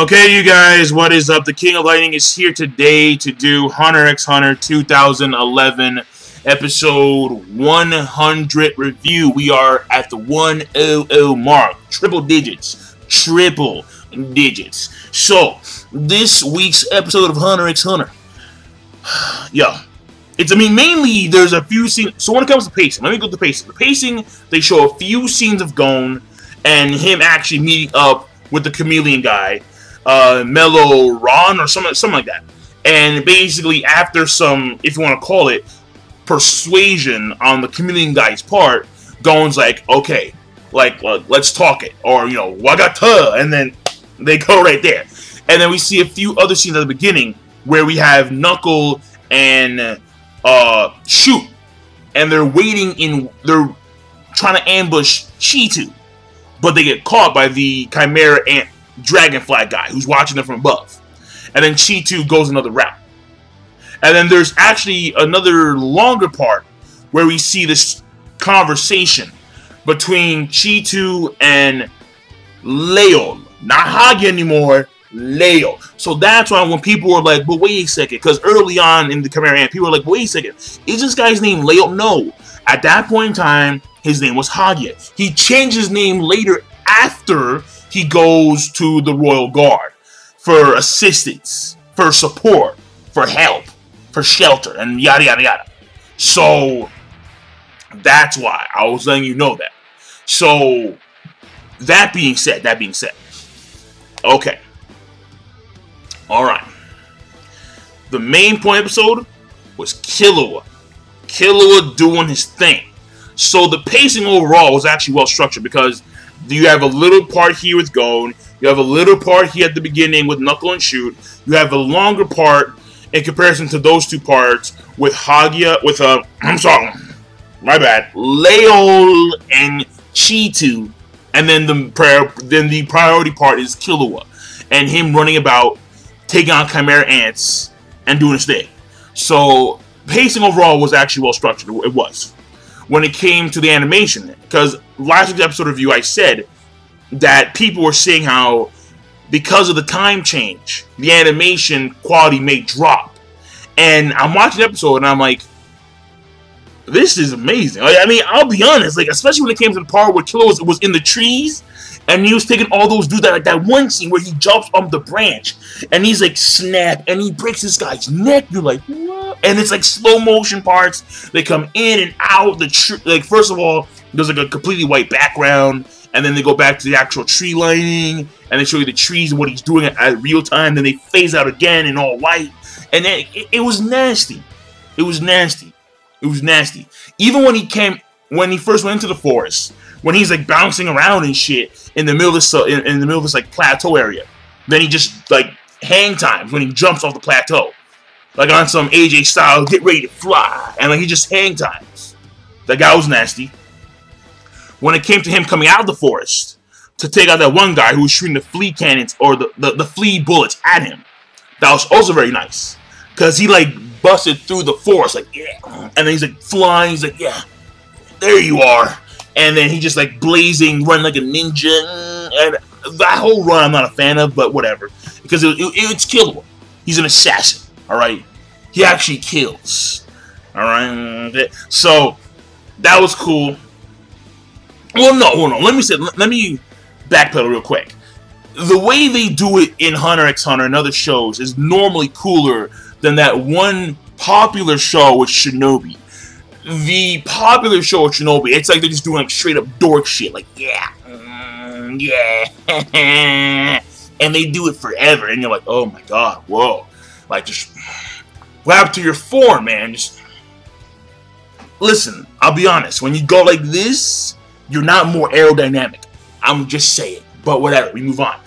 Okay, you guys, what is up? The King of Lightning is here today to do Hunter x Hunter 2011 episode 100 review. We are at the 100 mark. Triple digits. So, this week's episode of Hunter x Hunter. Mainly there's a few scenes. So when it comes to pacing, let me go to the pacing. The pacing, they show a few scenes of Gon and him actually meeting up with the chameleon guy. Mellow Ron or something like that. And basically after some, if you want to call it, persuasion on the chameleon guy's part, Gon's like, okay, let's talk it. Or, wagata, and then they go right there. And then we see a few other scenes at the beginning where we have Knuckle and Shoot. And they're they're trying to ambush Cheetu. But they get caught by the Chimera Ant Dragonfly guy who's watching them from above. And then Cheetu goes another route. And then there's actually another longer part where we see this conversation between Cheetu and Leol. Not Hagi anymore, Leol. So that's why when people were like, but wait a second, because early on in the Chimera Ant, people were like, wait a second, is this guy's name Leol? No. At that point in time, his name was Hagi. He changed his name later after he goes to the Royal Guard for assistance, for support, for help, for shelter, and yada yada yada. So that's why I was letting you know that. So that being said, okay, all right. The main point episode was Killua doing his thing. So the pacing overall was actually well structured because you have a little part here with Gon, you have a little part here at the beginning with Knuckle and Shoot, you have a longer part in comparison to those two parts with Leol and Cheetu, and then the priority part is Killua and him running about taking on Chimera Ants and doing his thing. So pacing overall was actually well structured. It was. When it came to the animation, because last week's episode review I said that people were saying how because of the time change, the animation quality may drop. And I'm watching the episode and I'm like, this is amazing. I mean, I'll be honest, especially when it came to the part where Killua was in the trees and he was taking all those dudes, that one scene where he jumps on the branch and he's like, snap, and he breaks this guy's neck. You're like, what? And it's like slow motion parts. They come in and out. First of all, there's like a completely white background, and then they go back to the actual tree lining, and they show you the trees and what he's doing at real time. Then they phase out again in all white, and then it was nasty. It was nasty. Even when he first went into the forest, when he's like bouncing around and shit in the middle of this like plateau area, then he just like hang times when he jumps off the plateau. Like on some AJ style, get ready to fly. And like he just hang times. That guy was nasty. When it came to him coming out of the forest to take out that one guy who was shooting the flea cannons or the flea bullets at him, that was also very nice. Because he like busted through the forest, like, yeah. And then he's like flying, he's like, yeah, there you are. And then he just like blazing, running like a ninja. And that whole run I'm not a fan of, but whatever. Because it's Killua. He's an assassin. Alright, he actually kills. Alright, so that was cool. Well, no, let me backpedal real quick. The way they do it in Hunter x Hunter and other shows is normally cooler than that one popular show with Shinobi. The popular show with Shinobi, it's like they're just doing like straight up dork shit, like yeah, and they do it forever, and you're like, oh my god, whoa. Like, just what happened to your form, man? Just listen, I'll be honest. When you go like this, you're not more aerodynamic. I'm just saying. But whatever, we move on.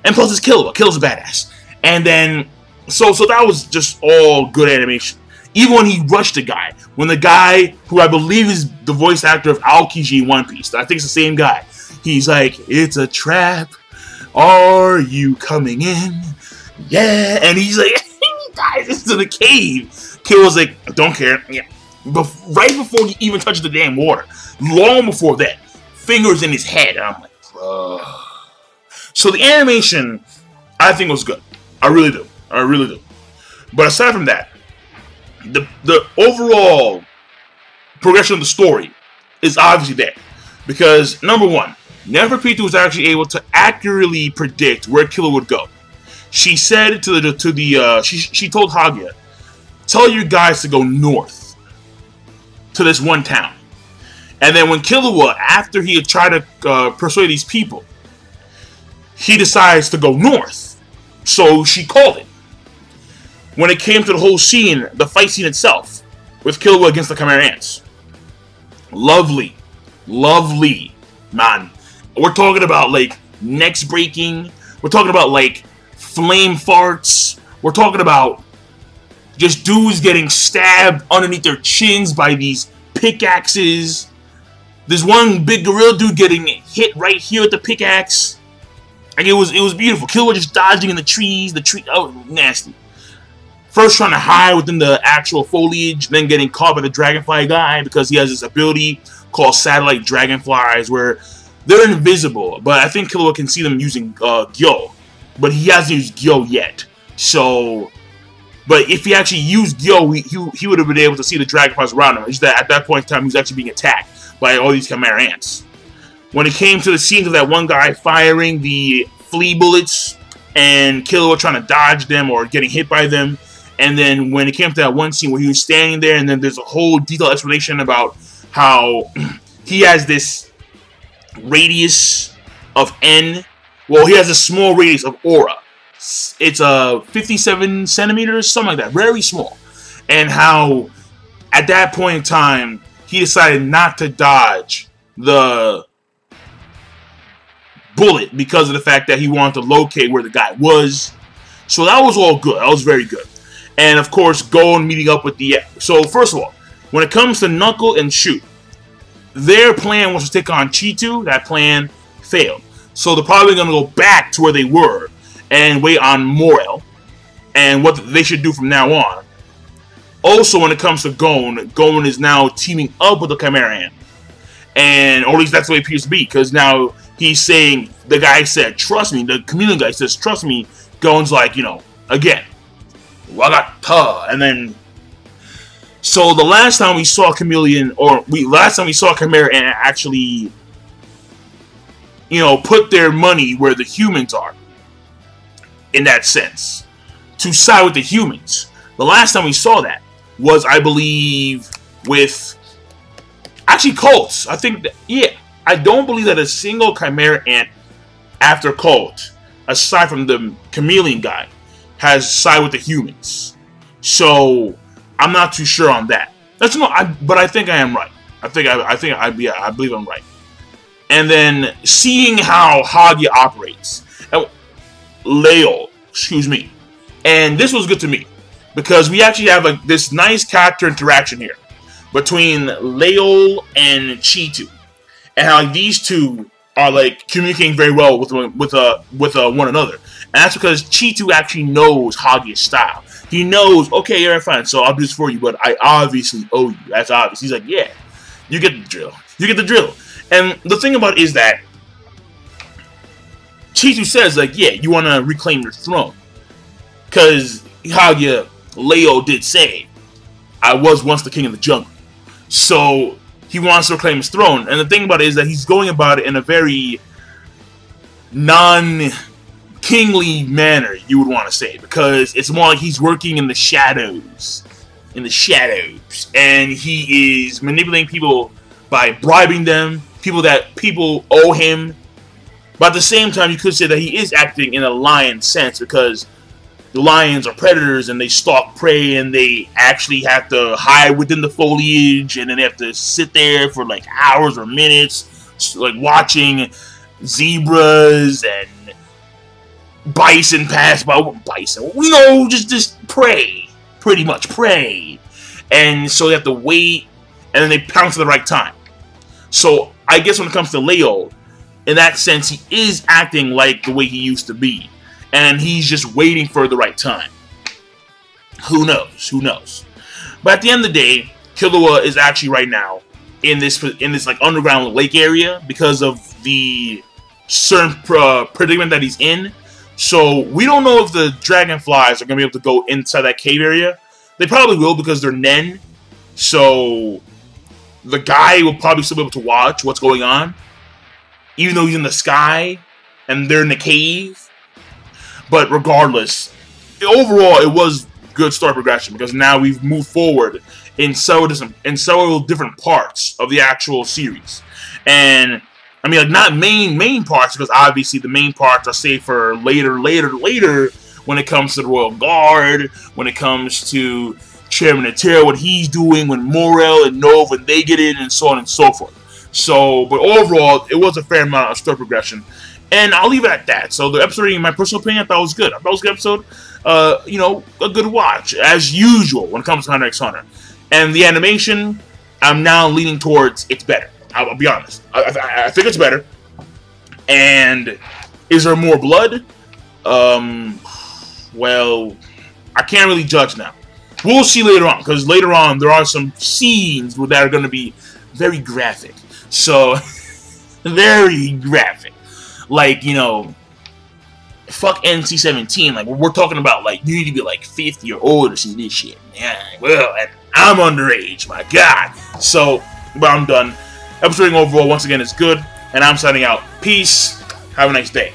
And plus, it's Killua. Killua's a badass. And then, so that was just all good animation. Even when he rushed the guy. When the guy, who I believe is the voice actor of Aokiji in One Piece, I think it's the same guy. He's like, it's a trap. Are you coming in? Yeah. And he's like, dives into the cave. Killua's like, don't care. Yeah. But right before he even touches the damn water, long before that, fingers in his head. And I'm like, bro. So the animation, I think it was good. I really do. I really do. But aside from that, the overall progression of the story is obviously there. Because, number one, Neferpitou was actually able to accurately predict where Killua would go. She said she told Hagia, tell your guys to go north to this one town. And then when Killua, after he had tried to persuade these people, he decides to go north. So she called it. When it came to the whole scene, the fight scene itself, with Killua against the Chimera Ants. Lovely. Lovely, man. We're talking about, like, necks breaking. We're talking about, like, flame farts. We're talking about just dudes getting stabbed underneath their chins by these pickaxes. There's one big gorilla dude getting hit right here with the pickaxe. Like, it was beautiful. Killua just dodging in the trees. Oh, nasty. First trying to hide within the actual foliage, then getting caught by the dragonfly guy because he has this ability called satellite dragonflies where they're invisible. But I think Killua can see them using Gyo. But he hasn't used Gyo yet. So, but if he actually used Gyo, he would have been able to see the dragonflies around him. It's just that at that point in time, he was actually being attacked by all these Chimera Ants. When it came to the scenes of that one guy firing the flea bullets and Killua trying to dodge them or getting hit by them, and then when it came to that one scene where he was standing there and then there's a whole detailed explanation about how he has this radius of N. Well, he has a small radius of aura. It's 57 centimeters, something like that. Very small. And how at that point in time, he decided not to dodge the bullet because of the fact that he wanted to locate where the guy was. So that was all good. That was very good. And of course, Gon meeting up with the... So first of all, when it comes to Knuckle and Shoot, their plan was to take on Cheetu. That plan failed. So they're probably going to go back to where they were and wait on Morel and what they should do from now on. Also, when it comes to Gon, Gon is now teaming up with the Chimera Ant. And, or at least that's the way it appears to be, because now he's saying, the guy said, trust me, the chameleon guy says, trust me. Gon's like, you know, again, Wagata, and then, so the last time we saw Chameleon, last time we saw Chimera Ant actually, you know, put their money where the humans are, in that sense, to side with the humans. The last time we saw that was, I believe, with, actually, Colt. I think, that, yeah, I don't believe that a single Chimera Ant after Colt, aside from the chameleon guy, has sided with the humans. So I'm not too sure on that. That's but I think I am right. I believe I'm right. And then seeing how Hagia operates, Leol, excuse me, and this was good to me because we actually have this nice character interaction here between Leol and Cheetu, and how these two are like communicating very well with one another. And that's because Cheetu actually knows Hagia's style. He knows, okay, you're fine, so I'll do this for you, but I obviously owe you. That's obvious. He's like, yeah, you get the drill. You get the drill. And the thing about it is that Cheetu says, like, yeah, you want to reclaim your throne. Because Hagia, Leo did say, I was once the king of the jungle. So he wants to reclaim his throne. And the thing about it is that he's going about it in a very non-kingly manner, you would want to say. Because it's more like he's working in the shadows. In the shadows. And he is manipulating people by bribing them. People owe him. But at the same time, you could say that he is acting in a lion sense, because the lions are predators and they stalk prey and they actually have to hide within the foliage, and then they have to sit there for like hours or minutes, like watching zebras and bison pass by. Bison, you know, just prey, pretty much prey. And so they have to wait, and then they pounce at the right time. So I guess when it comes to Leo, in that sense, he is acting like the way he used to be. And he's just waiting for the right time. Who knows? Who knows? But at the end of the day, Killua is actually right now in this like underground lake area because of the certain predicament that he's in. So we don't know if the dragonflies are going to be able to go inside that cave area. They probably will because they're Nen. So the guy will probably still be able to watch what's going on, even though he's in the sky and they're in the cave. But regardless, overall, it was good story progression because now we've moved forward in several different parts of the actual series. And I mean, like, not main parts, because obviously the main parts are saved for later, when it comes to the Royal Guard, when it comes to Chairman Atero, what he's doing, when Morel and Nova, when they get in, and so on and so forth. So, but overall, it was a fair amount of story progression. And I'll leave it at that. So the episode, in my personal opinion, I thought it was good. I thought it was a good episode. You know, a good watch, as usual, when it comes to Hunter x Hunter. And the animation, I'm now leaning towards it's better. I'll be honest. I think it's better. And is there more blood? Well, I can't really judge now. We'll see later on, because later on there are some scenes that are going to be very graphic. So, very graphic. Like, you know, fuck NC-17. Like, we're talking about, like, you need to be like 50 or older to see this shit. Yeah, well, and I'm underage, my God. So, but I'm done. Episode rating overall, once again, is good. And I'm signing out. Peace. Have a nice day.